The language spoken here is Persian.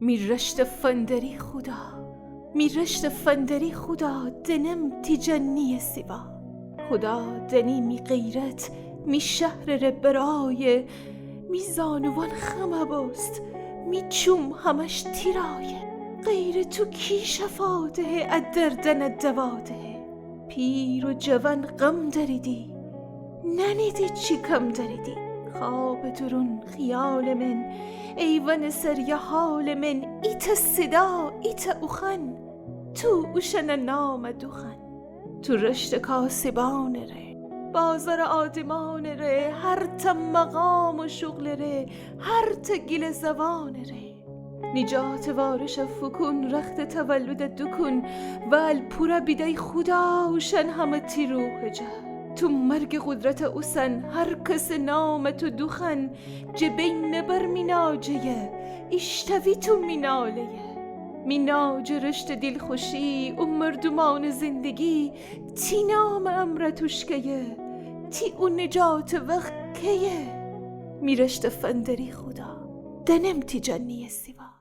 میرشت فندری خدا دنم تیجنی سوا. خدا دنی می غیرت می شهر برای، می زانوان خمه بست می چوم همش تیرایه. غیر تو کی شفاده ادردن دواده. پیر و جوان غم دریدی ننیدی چی کم دریدی. خواب درون خیال من ایوان سر حال من. ایت صدا ایت اوخن تو اوشن نام دوخن. تو رشت کاسبان ره بازار آدمان ره. هر تا مقام و شغل ره هر تا گل زبان ره. نجات وارش فکون رخت تولد دکن ول پورا بیدای خدا اوشن همه تیروه جه. تو مرگ قدرت اوسن هر کس نام تو دوخن. جبین نبر میناجه اشتوی تو میناله. میناج رشت دل خوشی و مردمان زندگی. تی نام امرتوشکیه تی او نجات وقت کیه. میرشت فندری خدا دنم تی جنی سوا.